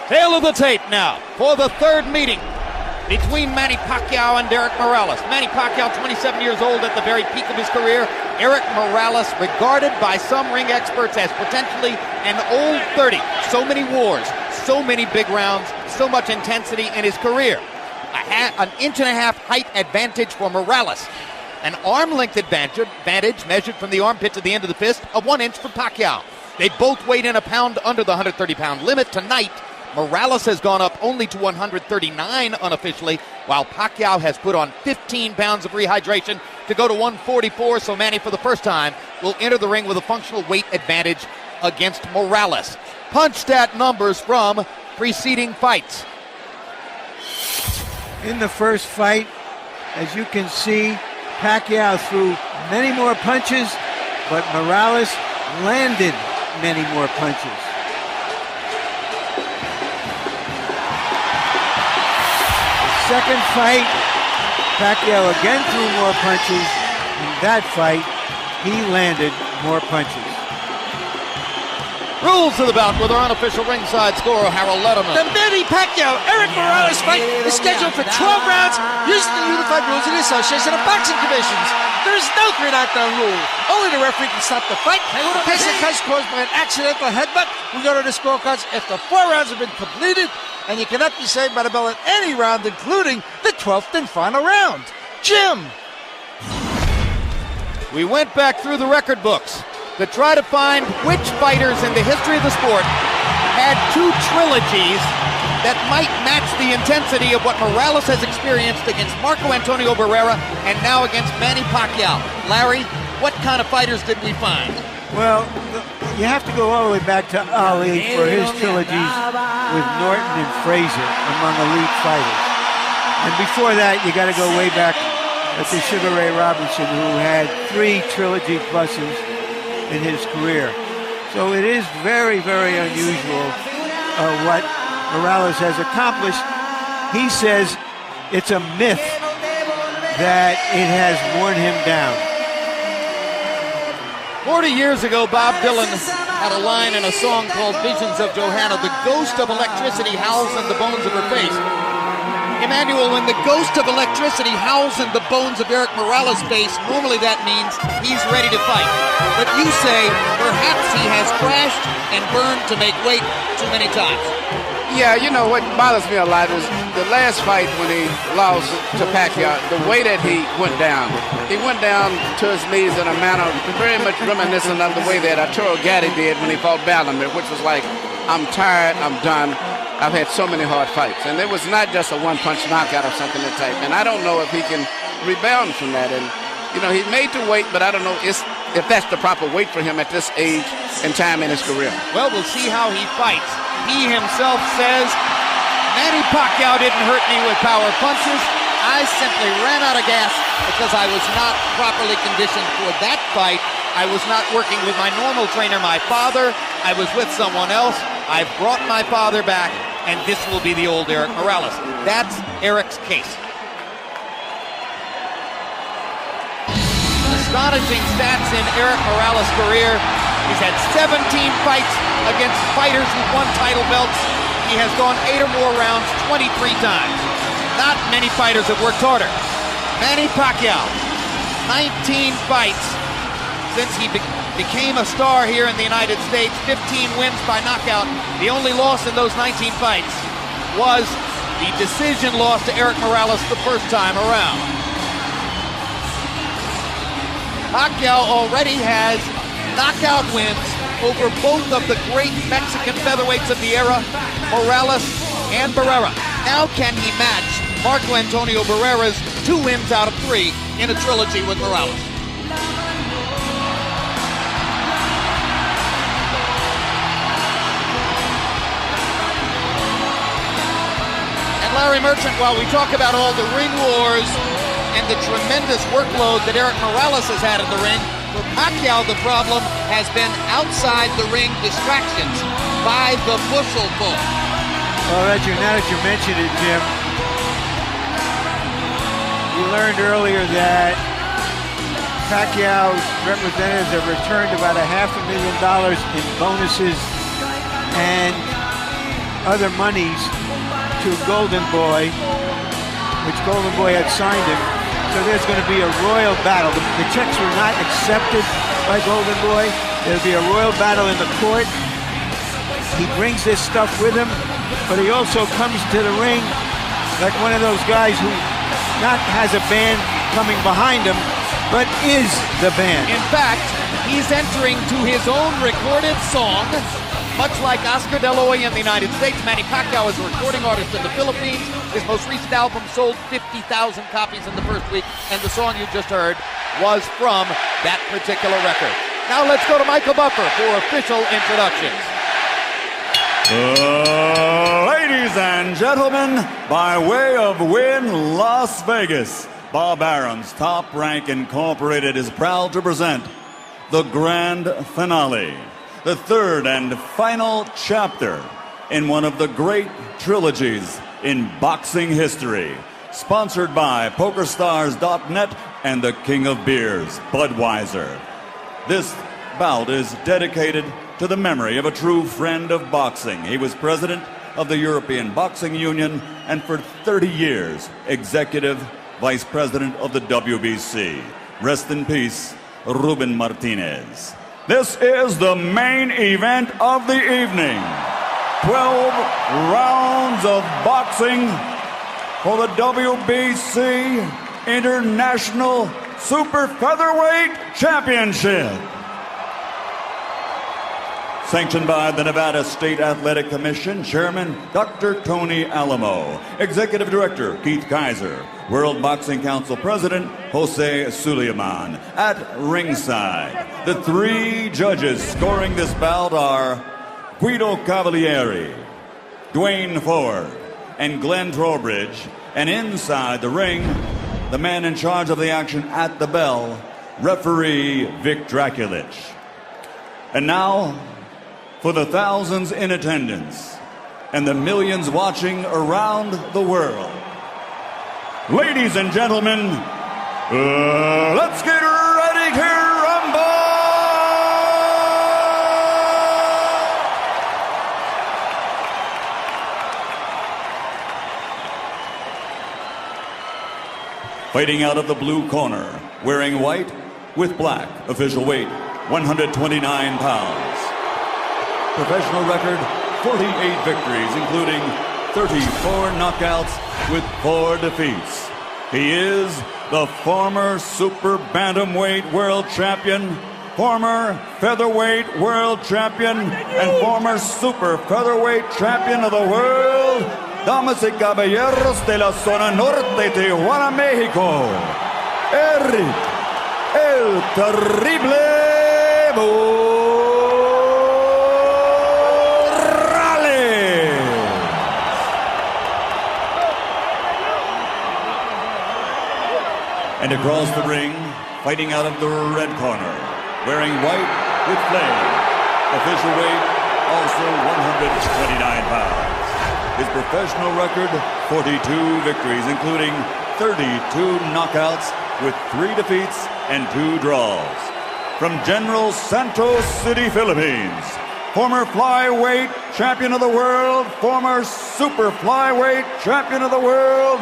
Tail of the tape now for the third meeting between Manny Pacquiao and Erik Morales. Manny Pacquiao, 27 years old at the very peak of his career. Erik Morales, regarded by some ring experts as potentially an old 30. So many wars, so many big rounds, so much intensity in his career. An inch-and-a-half height advantage for Morales. An arm length advantage measured from the armpit to the end of the fist of 1 inch for Pacquiao. They both weighed in a pound under the 130-pound limit tonight. Morales has gone up only to 139 unofficially, while Pacquiao has put on 15 pounds of rehydration to go to 144, so Manny, for the first time, will enter the ring with a functional weight advantage against Morales. Punch stat numbers from preceding fights. In the first fight, as you can see, Pacquiao threw many more punches, but Morales landed many more punches. Second fight, Pacquiao again threw more punches. In that fight, he landed more punches. Rules of the bout with our unofficial ringside scorer, Harold Letterman. The Manny Pacquiao-Erik Morales fight is scheduled for 12 rounds using the unified rules of the Association of Boxing Commissions. There is no 3 knockdown rule. Only the referee can stop the fight. In case of punch caused by an accidental headbutt, we go to the scorecards after 4 rounds have been completed, and you cannot be saved by the bell at any round, including the 12th and final round. Jim. We went back through the record books to try to find which fighters in the history of the sport had 2 trilogies that might match the intensity of what Morales has experienced against Marco Antonio Barrera and now against Manny Pacquiao. Larry, what kind of fighters did we find? Well, you have to go all the way back to Ali for his trilogies with Norton and Frazier among elite fighters. And before that, you got to go way back to Sugar Ray Robinson, who had 3 trilogy pluses in his career. So it is very, very unusual what Morales has accomplished. He says it's a myth that it has worn him down. 40 years ago, Bob Dylan had a line in a song called Visions of Johanna. The ghost of electricity howls in the bones of her face. Emmanuel, when the ghost of electricity howls in the bones of Erik Morales' face, normally that means he's ready to fight. But you say perhaps he has crashed and burned to make weight too many times. Yeah, you know what bothers me a lot is the last fight when he lost to Pacquiao, the way that he went down. He went down to his knees in a manner very much reminiscent of the way that Arturo Gatti did when he fought Bellamir, which was like, I'm tired, I'm done. I've had so many hard fights. And it was not just a one-punch knockout or something of that type. And I don't know if he can rebound from that. And, you know, he made the weight, but I don't know if that's the proper weight for him at this age and time in his career. Well, we'll see how he fights. He himself says, Manny Pacquiao didn't hurt me with power punches. I simply ran out of gas because I was not properly conditioned for that fight. I was not working with my normal trainer, my father. I was with someone else. I've brought my father back, and this will be the old Erik Morales. That's Erik's case. Astonishing stats in Erik Morales' career. He's had 17 fights against fighters who won title belts. He has gone 8 or more rounds 23 times. Not many fighters have worked harder. Manny Pacquiao, 19 fights since he became a star here in the United States, 15 wins by knockout. The only loss in those 19 fights was the decision loss to Erik Morales the first time around. Pacquiao already has knockout wins over both of the great Mexican featherweights of the era, Morales and Barrera. Now can he match Marco Antonio Barrera's 2 wins out of 3 in a trilogy with Morales? Larry Merchant, while we talk about all the ring wars and the tremendous workload that Erik Morales has had in the ring, for Pacquiao the problem has been outside the ring distractions by the bushel bull. Well, now that you mentioned it, Jim, we learned earlier that Pacquiao's representatives have returned about $500,000 in bonuses, and other monies to Golden Boy, which Golden Boy had signed him. So there's going to be a royal battle. The checks were not accepted by Golden Boy. There'll be a royal battle in the court. He brings this stuff with him, but he also comes to the ring like one of those guys who not has a band coming behind him, but is the band. In fact, he's entering to his own recorded song, much like Oscar De La Hoya in the United States. Manny Pacquiao is a recording artist in the Philippines. His most recent album sold 50,000 copies in the first week, and the song you just heard was from that particular record. Now let's go to Michael Buffer for official introductions. Ladies and gentlemen, by way of Wynn, Las Vegas, Bob Arum's Top Rank Incorporated is proud to present the grand finale, the third and final chapter in one of the great trilogies in boxing history, sponsored by PokerStars.net and the King of Beers, Budweiser. This bout is dedicated to the memory of a true friend of boxing. He was president of the European Boxing Union and for 30 years, executive vice president of the WBC. Rest in peace, Ruben Martinez. This is the main event of the evening. 12 rounds of boxing for the WBC International Super Featherweight Championship. Sanctioned by the Nevada State Athletic Commission, Chairman Dr. Tony Alamo, Executive Director Keith Kaiser, World Boxing Council President Jose Suleiman. At ringside, the three judges scoring this bout are Guido Cavalieri, Dwayne Ford, and Glenn Trowbridge. And inside the ring, the man in charge of the action at the bell, referee Vic Draculich. And now, for the thousands in attendance and the millions watching around the world, ladies and gentlemen, let's get ready to rumble! Fighting out of the blue corner, wearing white with black, official weight 129 pounds. Professional record, 48 victories, including 34 knockouts with 4 defeats. He is the former super bantamweight world champion, former featherweight world champion, and former super featherweight champion of the world, damas y caballeros de la zona norte, Tijuana, Mexico, Erik el Terrible Morales. And across the ring, fighting out of the red corner, wearing white with flame, official weight also 129 pounds. His professional record, 42 victories, including 32 knockouts with 3 defeats and 2 draws. From General Santos City, Philippines, former flyweight champion of the world, former super flyweight champion of the world,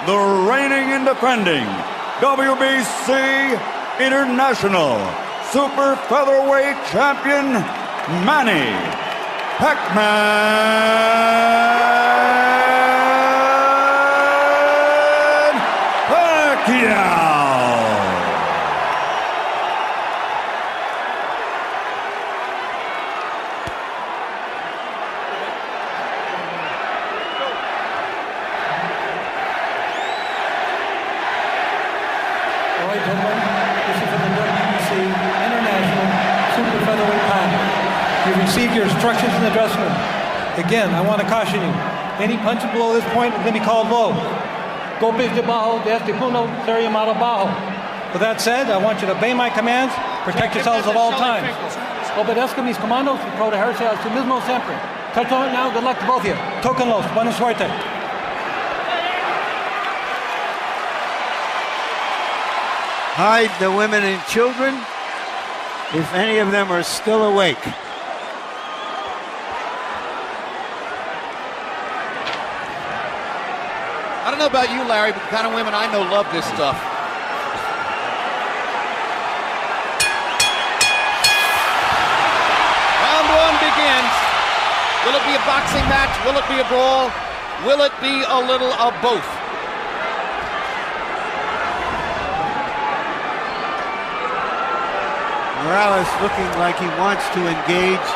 the reigning and defending WBC International Super Featherweight Champion, Manny Pacquiao. Receive your instructions in the dressing room. Again, I want to caution you. Any punch below this point is going to be called low. Golpes de bajo, de este punto, ser llamado bajo. With that said, I want you to obey my commands, protect yourselves at all times. Obedezca mis comandos y protegerse a sí mismo siempre. Touch on it now, good luck to both of you. Tóquenlos, buena suerte. Hide the women and children, if any of them are still awake. I don't know about you, Larry, but the kind of women I know love this stuff. Round one begins. Will it be a boxing match? Will it be a brawl? Will it be a little of both? Morales looking like he wants to engage.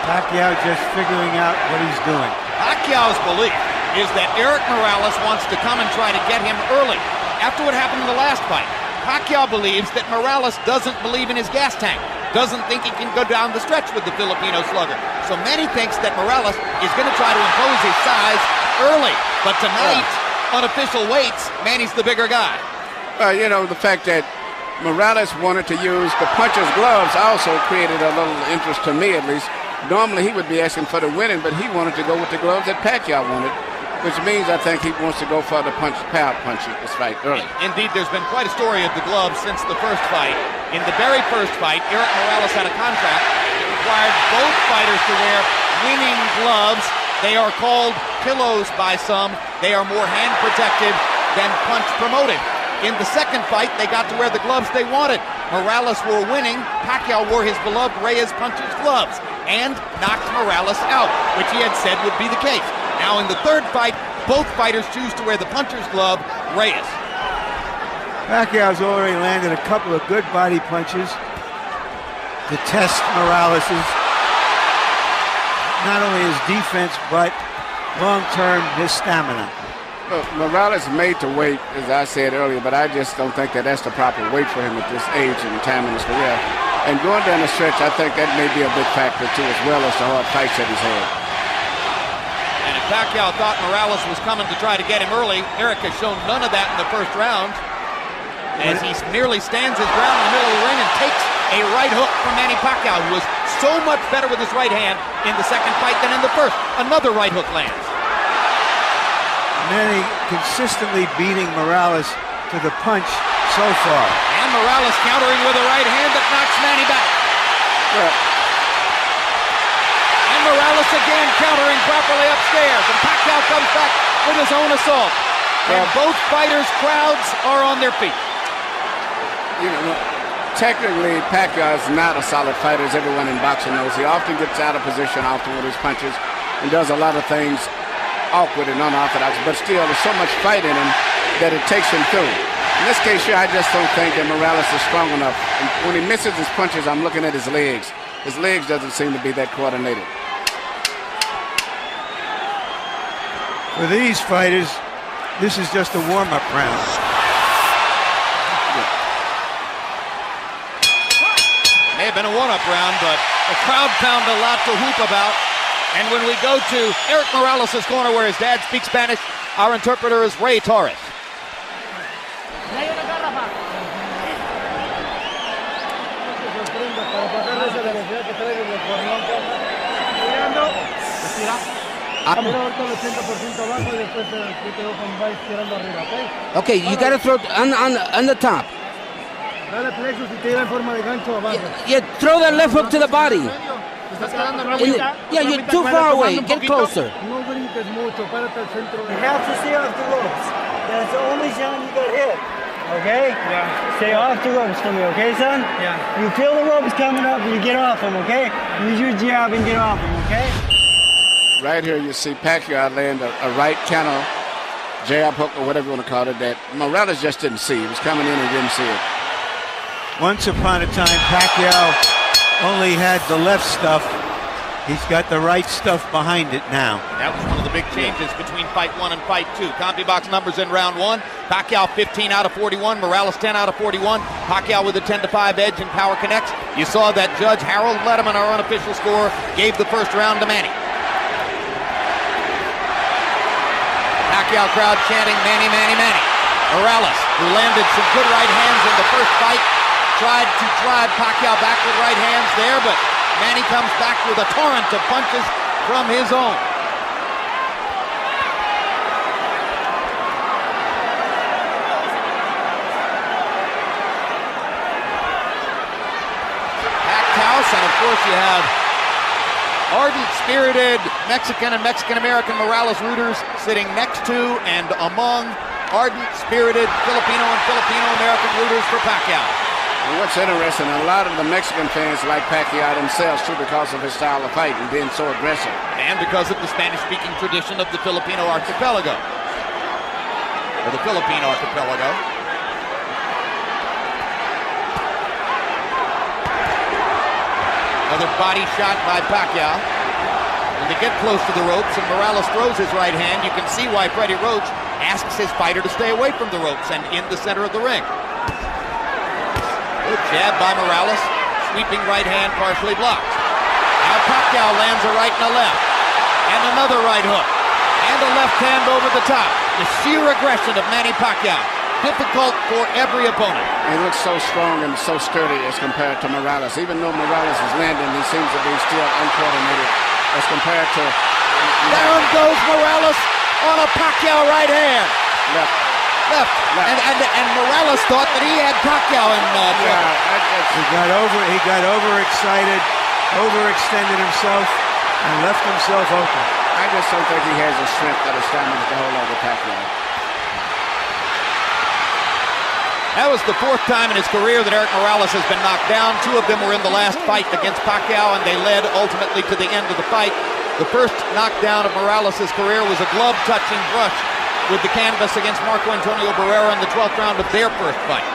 Pacquiao just figuring out what he's doing. Pacquiao's belief is that Erik Morales wants to come and try to get him early. After what happened in the last fight, Pacquiao believes that Morales doesn't believe in his gas tank, doesn't think he can go down the stretch with the Filipino slugger. So Manny thinks that Morales is going to try to impose his size early. But tonight, unofficial weights, Manny's the bigger guy. You know, the fact that Morales wanted to use the puncher's gloves also created a little interest to me, at least. Normally he would be asking for the winning, but he wanted to go with the gloves that Pacquiao wanted, which means I think he wants to go for the power punch this fight early. Indeed, there's been quite a story of the gloves since the first fight. In the very first fight, Erik Morales had a contract that required both fighters to wear winning gloves. They are called pillows by some. They are more hand protected than punch promoted. In the second fight, they got to wear the gloves they wanted. Morales wore winning. Pacquiao wore his beloved Reyes puncher's gloves and knocked Morales out, which he had said would be the case. Now in the third fight, both fighters choose to wear the puncher's glove, Reyes. Pacquiao's already landed a couple of good body punches to test Morales's, not only his defense, but long-term his stamina. Morales made to wait, as I said earlier, but I just don't think that that's the proper weight for him at this age and time in his career. And going down the stretch, I think that may be a big factor too, as well as the hard fights that he's had. And if Pacquiao thought Morales was coming to try to get him early, Erik has shown none of that in the first round, as he merely stands his ground in the middle of the ring and takes a right hook from Manny Pacquiao, who was so much better with his right hand in the second fight than in the first. Another right hook lands. Manny consistently beating Morales to the punch so far. And Morales countering with a right hand that knocks Manny back. And Morales again countering properly upstairs. And Pacquiao comes back with his own assault. And both fighters' crowds are on their feet. You know, technically, Pacquiao is not a solid fighter, as everyone in boxing knows. He often gets out of position often with his punches and does a lot of things awkward and unorthodox, but still there's so much fight in him that it takes him through. In this case here, I just don't think that Morales is strong enough. And when he misses his punches, I'm looking at his legs. His legs doesn't seem to be that coordinated. For these fighters, this is just a warm-up round. May have been a one-up round, but the crowd found a lot to whoop about. And when we go to Erik Morales' corner where his dad speaks Spanish, our interpreter is Ray Torres. Okay, you gotta throw on the top. Yeah, throw that left hook to the body. Yeah, you're too far away. Get closer. You have to stay off the ropes. That's the only zone you got hit. Okay? Yeah. Stay off the ropes for me, okay, son? Yeah. You feel the ropes coming up, you get off them, okay? Use your jab and get off them, okay? Right here, you see Pacquiao land a right counter jab hook, or whatever you want to call it, that Morales just didn't see. He was coming in and didn't see it. Once upon a time, Pacquiao only had the left stuff. He's got the right stuff behind it now. That was one of the big changes between fight one and fight two. CompuBox numbers in round one. Pacquiao 15 out of 41. Morales 10 out of 41. Pacquiao with a 10-5 edge in Power Connects. You saw that Judge Harold Letterman, our unofficial score, gave the first round to Manny. Pacquiao crowd chanting Manny, Manny, Manny. Morales, who landed some good right hands in the first fight, tried to drive Pacquiao back with right hands there, but Manny comes back with a torrent of punches from his own. Packed house, and of course you have ardent, spirited Mexican and Mexican-American Morales rooters sitting next to and among ardent, spirited Filipino and Filipino-American rooters for Pacquiao. And what's interesting, a lot of the Mexican fans like Pacquiao themselves too because of his style of fight and being so aggressive. And because of the Spanish-speaking tradition of the Filipino archipelago. Or the Philippine archipelago. Another body shot by Pacquiao. When they get close to the ropes and Morales throws his right hand, you can see why Freddie Roach asks his fighter to stay away from the ropes and in the center of the ring. Good jab by Morales. Sweeping right hand partially blocked. Now Pacquiao lands a right and a left. And another right hook. And a left hand over the top. The sheer aggression of Manny Pacquiao. Difficult for every opponent. He looks so strong and so sturdy as compared to Morales. Even though Morales is landing, he seems to be still uncoordinated as compared to... Down goes Morales on a Pacquiao right hand. Left. And Morales thought that he had Pacquiao in trouble. He got overexcited, overextended himself, and left himself open. I just don't think he has the strength or the stamina to hold over Pacquiao. That was the fourth time in his career that Erik Morales has been knocked down. Two of them were in the last fight against Pacquiao, and they led ultimately to the end of the fight. The first knockdown of Morales' career was a glove-touching brush with the canvas against Marco Antonio Barrera in the 12th round of their first fight.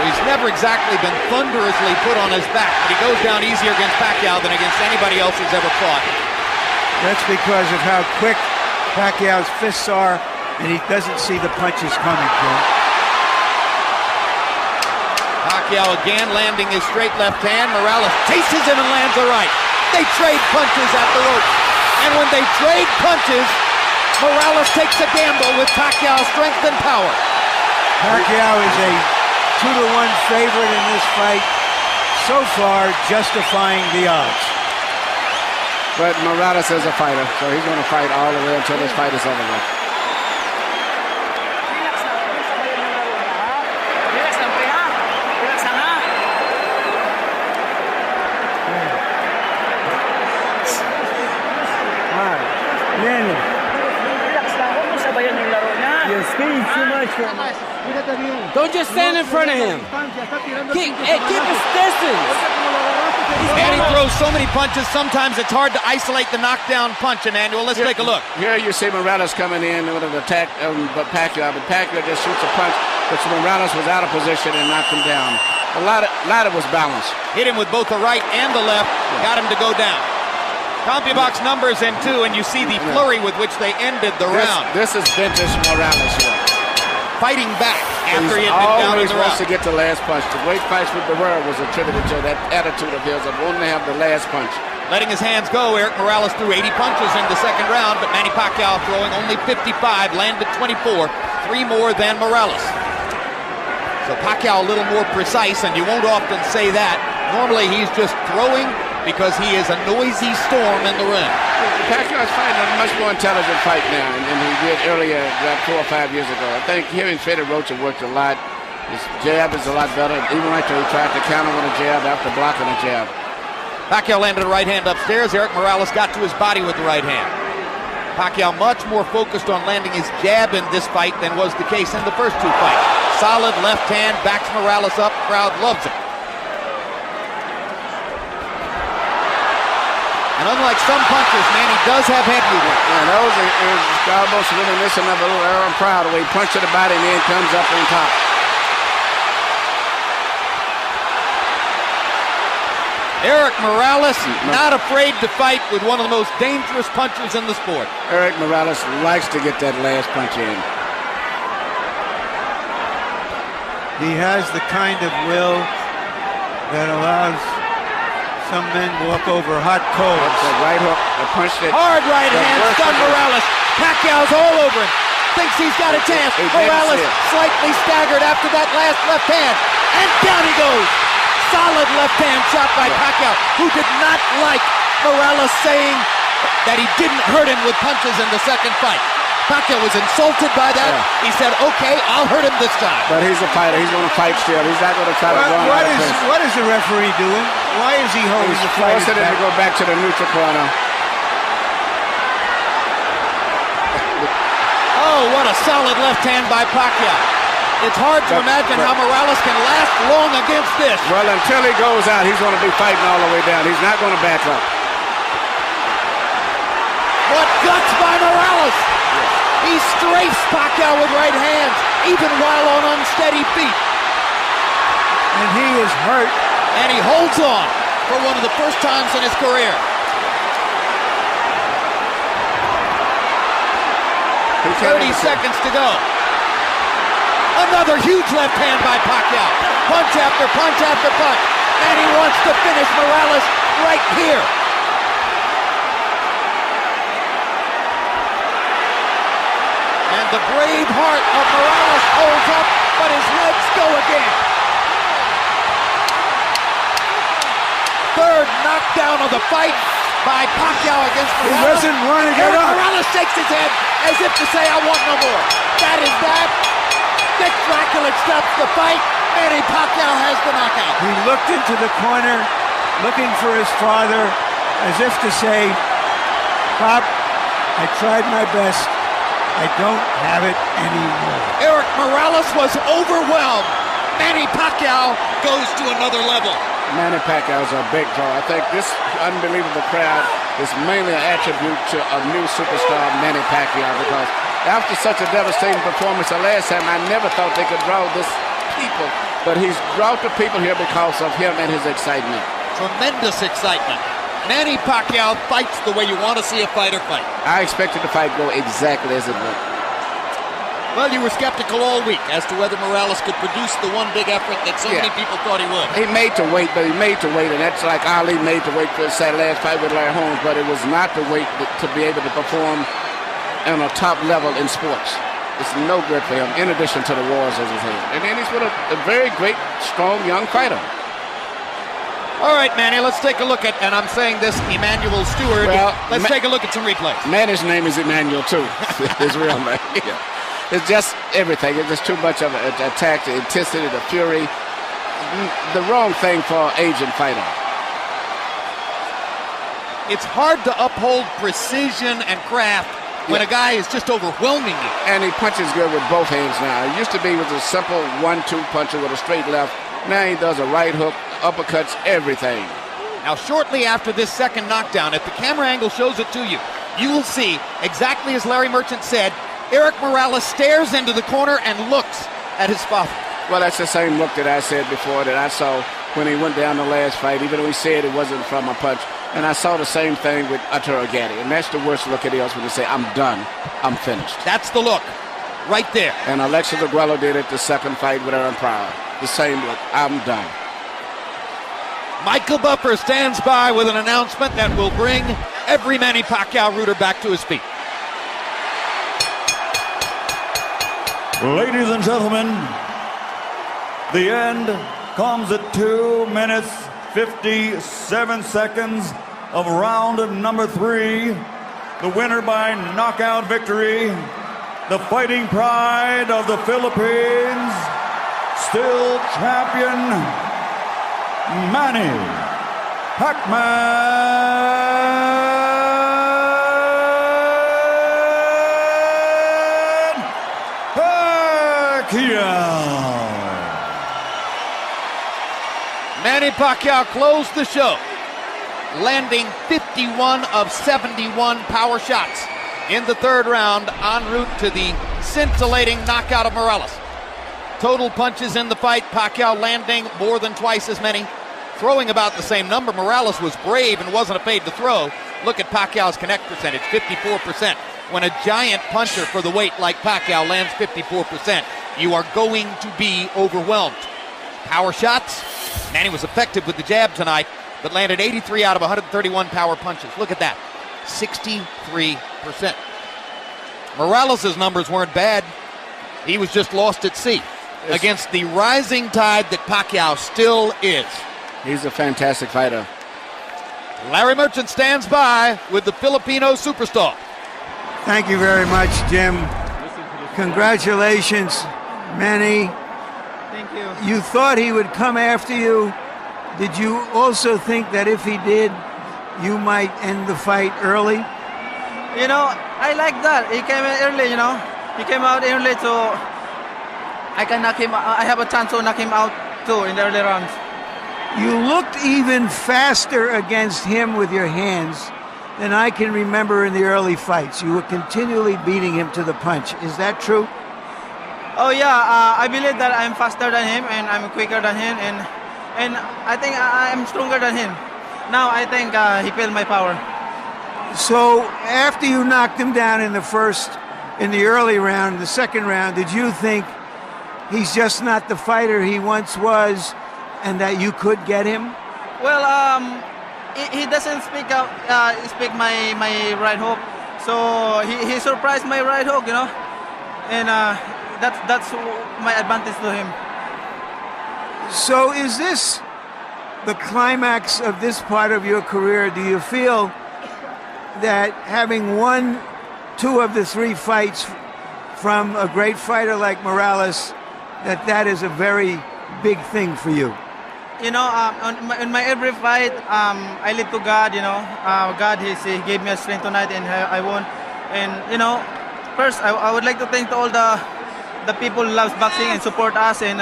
He's never exactly been thunderously put on his back, but he goes down easier against Pacquiao than against anybody else he's ever fought. That's because of how quick Pacquiao's fists are, and he doesn't see the punches coming, Jim. Pacquiao again landing his straight left hand. Morales chases him and lands a right. They trade punches at the rope. And when they trade punches, Morales takes a gamble with Pacquiao's strength and power. Pacquiao is a 2-1 favorite in this fight, so far justifying the odds. But Morales is a fighter, so he's going to fight all the way until this fight is over with. Don't just stand in front of him. Keep his distance. And he throws so many punches, sometimes it's hard to isolate the knockdown punch, Emmanuel. Let's take a look. Here you see Morales coming in with an attack but Pacquiao just shoots a punch, but Morales was out of position and knocked him down. A lot of was balanced. Hit him with both the right and the left, got him to go down. CompuBox numbers in 2, and you see the flurry with which they ended the round. This is vintage Morales here. Fighting back after he had been down in the round. Always wants to get the last punch. The great fights with Barrera was attributed to that attitude of his of wanting to have the last punch. Letting his hands go, Erik Morales threw 80 punches in the second round, but Manny Pacquiao throwing only 55, landed 24, 3 more than Morales. So Pacquiao a little more precise, and you won't often say that. Normally he's just throwing because he is a noisy storm in the ring. Pacquiao's fighting a much more intelligent fight now than he did earlier, about 4 or 5 years ago. I think hearing Freddie Roach worked a lot. His jab is a lot better. Even right there, he tried to counter with a jab after blocking a jab. Pacquiao landed a right hand upstairs. Erik Morales got to his body with the right hand. Pacquiao much more focused on landing his jab in this fight than was the case in the first 2 fights. Solid left hand, backs Morales up, crowd loves it. And unlike some punchers, Manny does have head movement. Yeah, those is almost reminiscent of a little Aaron Proud, where he punches the body and then comes up on top. Erik Morales, not afraid to fight with one of the most dangerous punchers in the sport. Erik Morales likes to get that last punch in. He has the kind of will that allows some men walk over hot coals. That's a right hook, a punch that... Hard right hand, stun Morales. Pacquiao's all over him. Thinks he's got a chance. Morales slightly staggered after that last left hand. And down he goes. Solid left hand shot by Pacquiao, who did not like Morales saying that he didn't hurt him with punches in the second fight. Pacquiao was insulted by that. Yeah. He said, okay, I'll hurt him this time. But he's a fighter. He's going to fight still. He's not going to try to go on out of fence. What is the referee doing? Why is he holding the fight? He's forcing him to go back to the neutral corner. Oh, what a solid left hand by Pacquiao. It's hard to imagine how Morales can last long against this. Well, until he goes out, he's going to be fighting all the way down. He's not going to back up. What guts by Morales! He strafes Pacquiao with right hands, even while on unsteady feet. And he is hurt. And he holds on for one of the first times in his career. 30 seconds to go. Another huge left hand by Pacquiao. Punch after punch after punch. And he wants to finish Morales right here. And the brave heart of Morales holds up, but his legs go again. Third knockdown of the fight by Pacquiao against Morales. He doesn't want to get up. Morales shakes his head as if to say, I want no more. That is that. Dick Dracula stops the fight. Manny Pacquiao has the knockout. He looked into the corner, looking for his father, as if to say, Pop, I tried my best. I don't have it anymore. Erik Morales was overwhelmed. Manny Pacquiao goes to another level. Manny Pacquiao is a big draw. I think this unbelievable crowd is mainly an attribute to a new superstar, Manny Pacquiao, because after such a devastating performance the last time, I never thought they could draw this people. But he's brought the people here because of him and his excitement. Tremendous excitement. Manny Pacquiao fights the way you want to see a fighter fight. I expected the fight to go exactly as it went. Well, you were skeptical all week as to whether Morales could produce the one big effort that so many people thought he would. He made to wait, but he made to wait, and that's like Ali made to wait for his last fight with Larry Holmes, but it was not to wait to be able to perform on a top level in sports. It's no good for him, in addition to the wars as he's had. And then he's with a very great, strong, young fighter. All right, Manny, let's take a look at, and I'm saying this, Emmanuel Stewart. Well, let's take a look at some replays. Manny's name is Emmanuel, too. His real name. Yeah. It's just everything. It's just too much of an attack, the intensity, the fury. The wrong thing for an Asian fighter. It's hard to uphold precision and craft when a guy is just overwhelming you. And he punches good with both hands now. It used to be with a simple 1-2 puncher with a straight left. Now he does a right hook, uppercuts, everything. Now, shortly after this second knockdown, if the camera angle shows it to you, you will see, exactly as Larry Merchant said, Erik Morales stares into the corner and looks at his father. Well, that's the same look that I said before that I saw when he went down the last fight, even though he said it wasn't from a punch. And I saw the same thing with Arturo Gatti. And that's the worst look it is when you say, I'm done, I'm finished. That's the look, right there. And Alexis Aguero did it the second fight with Aaron Pryor. The same look, I'm done. Michael Buffer stands by with an announcement that will bring every Manny Pacquiao rooter back to his feet. Ladies and gentlemen, the end comes at 2 minutes, 57 seconds of round number 3. The winner by knockout victory, the fighting pride of the Philippines, still champion, Manny Manny Pacquiao closed the show, landing 51 of 71 power shots in the third round, en route to the scintillating knockout of Morales. Total punches in the fight, Pacquiao landing more than twice as many, throwing about the same number. Morales was brave and wasn't afraid to throw. Look at Pacquiao's connect percentage, 54%. When a giant puncher for the weight like Pacquiao lands 54%, you are going to be overwhelmed. Power shots, Manny was effective with the jab tonight, but landed 83 out of 131 power punches. Look at that, 63%. Morales' numbers weren't bad. He was just lost at sea against the rising tide that Pacquiao still is. He's a fantastic fighter. Larry Merchant stands by with the Filipino superstar. Thank you very much, Jim. Congratulations, Manny. Thank you. You thought he would come after you. Did you also think that if he did, you might end the fight early? You know, I like that. He came in early, you know. He came out early, so I can knock him. I have a chance to knock him out too in the early rounds. You looked even faster against him with your hands than I can remember in the early fights. You were continually beating him to the punch. Is that true? Oh yeah, I believe that I'm faster than him and I'm quicker than him, and I think I'm stronger than him. Now I think he felt my power. So after you knocked him down in the early round, the second round, did you think he's just not the fighter he once was, and that you could get him? Well, he doesn't speak my right hook, so he surprised my right hook, you know, and that's my advantage to him. So is this the climax of this part of your career? Do you feel that having won 2 of the 3 fights from a great fighter like Morales, that is a very big thing for you? You know, in my every fight, I live to God, you know. God, he gave me a strength tonight and I won. And, you know, first, I would like to thank all the people who love boxing and support us, and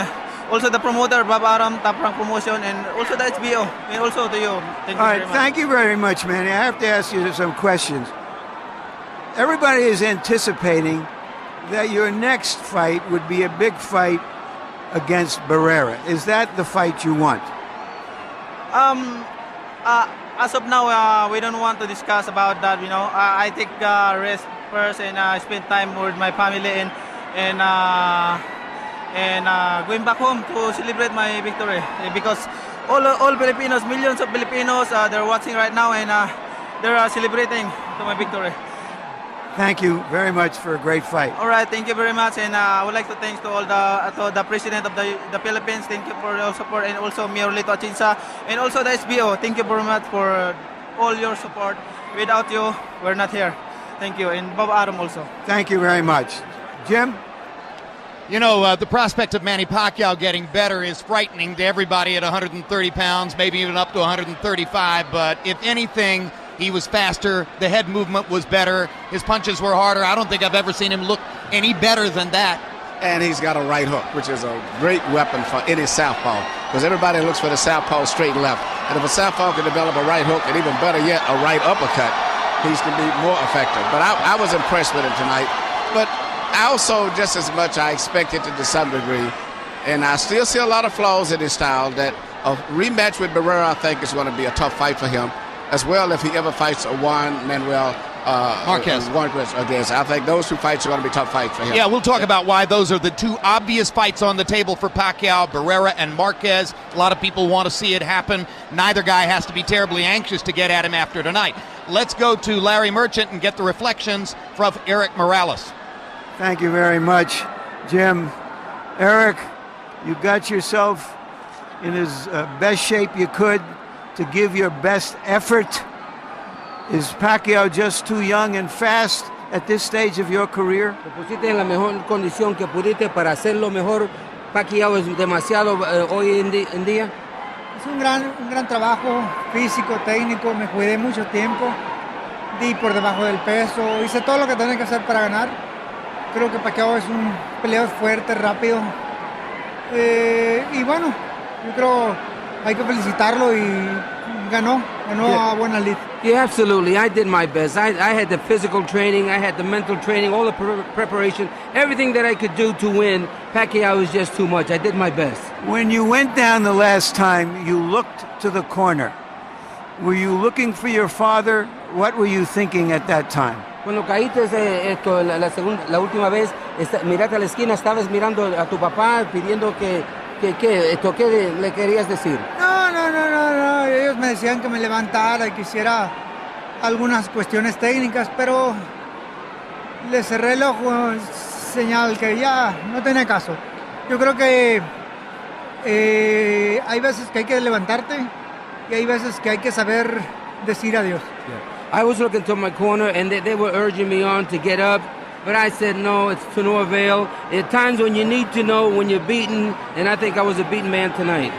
also the promoter, Bob Aram, Top Rank Promotion, and also the HBO, and also to you. Thank you very much. Thank you very much, Manny. I have to ask you some questions. Everybody is anticipating that your next fight would be a big fight against Barrera. Is that the fight you want? As of now, we don't want to discuss about that. You know, I take rest first and spend time with my family and going back home to celebrate my victory, because all Filipinos, millions of Filipinos, they're watching right now and they're celebrating to my victory. Thank you very much for a great fight. All right, thank you very much, and I would like to thank to all the president of the Philippines. Thank you for your support, and also Mayor Lito Atienza, and also the SBO. Thank you very much for all your support. Without you, we're not here. Thank you, and Bob Aram also. Thank you very much, Jim. You know, the prospect of Manny Pacquiao getting better is frightening to everybody at 130 pounds, maybe even up to 135. But if anything, he was faster. The head movement was better. His punches were harder. I don't think I've ever seen him look any better than that. And he's got a right hook, which is a great weapon for any southpaw, because everybody looks for the southpaw straight and left. And if a southpaw can develop a right hook, and even better yet, a right uppercut, he's going to be more effective. But I was impressed with him tonight. But I also, just as much, I expected it to some degree. And I still see a lot of flaws in his style. That a rematch with Barrera, I think, is going to be a tough fight for him, as well if he ever fights a Juan Manuel Marquez against. I think those 2 fights are going to be tough fights for him. Yeah, we'll talk about why those are the 2 obvious fights on the table for Pacquiao, Barrera and Marquez. A lot of people want to see it happen. Neither guy has to be terribly anxious to get at him after tonight. Let's go to Larry Merchant and get the reflections from Erik Morales. Thank you very much, Jim. Erik, you got yourself in as best shape you could to give your best effort. Is Pacquiao just too young and fast at this stage of your career? Te pusiste en la mejor condición que pudiste para hacerlo mejor. Pacquiao es demasiado hoy en día. Es un gran trabajo físico, técnico. Me cuidé mucho tiempo. Di por debajo del peso. Hice todo lo que tenía que hacer para ganar. Creo que Pacquiao es un peleador fuerte, rápido. Y bueno, yo creo hay que felicitarlo y ganó a buena lid. Yeah, absolutely. I did my best. I had the physical training, I had the mental training, all the preparation, everything that I could do to win. Pacquiao was just too much. I did my best. When you went down the last time, you looked to the corner. Were you looking for your father? What were you thinking at that time? Cuando caíste la última vez, miraste a la esquina, estabas mirando a tu papá pidiendo ¿qué le querías decir? No. Ellos me decían que me levantara y que hiciera algunas cuestiones técnicas, pero le cerré el ojo, señal que ya no tenía caso. Yo creo que hay veces que hay que levantarte y hay veces que hay que saber decir adiós. I was looking to my corner, and they were urging me on to get up, but I said, no, it's to no avail. At times when you need to know when you're beaten, and I think I was a beaten man tonight.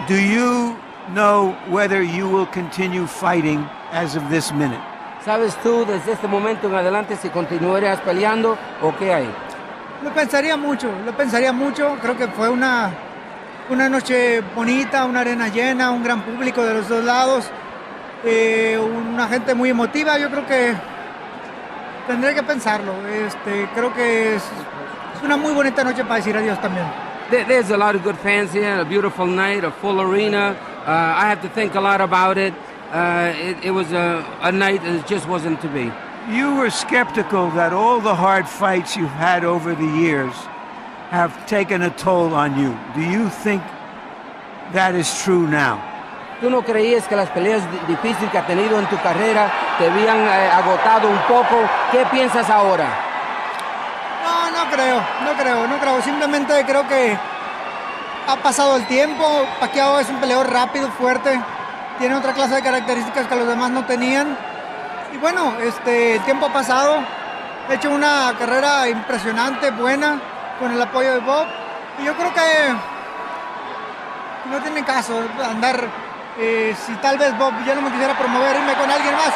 Do you know whether you will continue fighting as of this minute? ¿Sabes tú desde este momento en adelante si continuarías peleando o qué hay? Lo pensaría mucho. Creo que fue una noche bonita, una arena llena, un gran público de los dos lados, una gente muy emotiva. Yo creo que tendré que pensarlo. Creo que es una muy bonita noche para decir adiós también. There's a lot of good fans here, a beautiful night, a full arena. I have to think a lot about it. It was a night that just wasn't to be. You were skeptical that all the hard fights you've had over the years have taken a toll on you. Do you think that is true now? ¿Tú no creías que las peleas difíciles que has tenido en tu carrera te habían agotado un poco? ¿Qué piensas ahora? No creo. Simplemente creo que ha pasado el tiempo. Pacquiao es un peleador rápido, fuerte. Tiene otra clase de características que los demás no tenían. Y bueno, el tiempo ha pasado. He hecho una carrera impresionante, buena, con el apoyo de Bob. Y yo creo que no tiene caso andar, si tal vez Bob ya no me quisiera promover, irme con alguien más.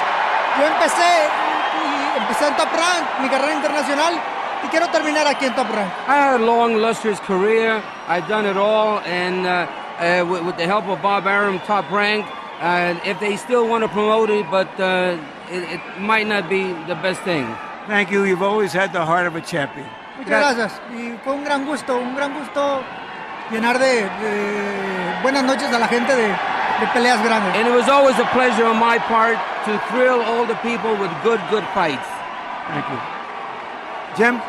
Yo empecé en Top Rank, mi carrera internacional, y quiero terminar aquí en Top Rank. I had a long, lustrous career. I've done it all, and with the help of Bob Arum, Top Rank, if they still want to promote it, but it might not be the best thing. Thank you. You've always had the heart of a champion. Muchas gracias. Y fue un gran gusto llenar de buenas noches a la gente de peleas grandes. And it was always a pleasure on my part to thrill all the people with good fights. Thank you. Jim?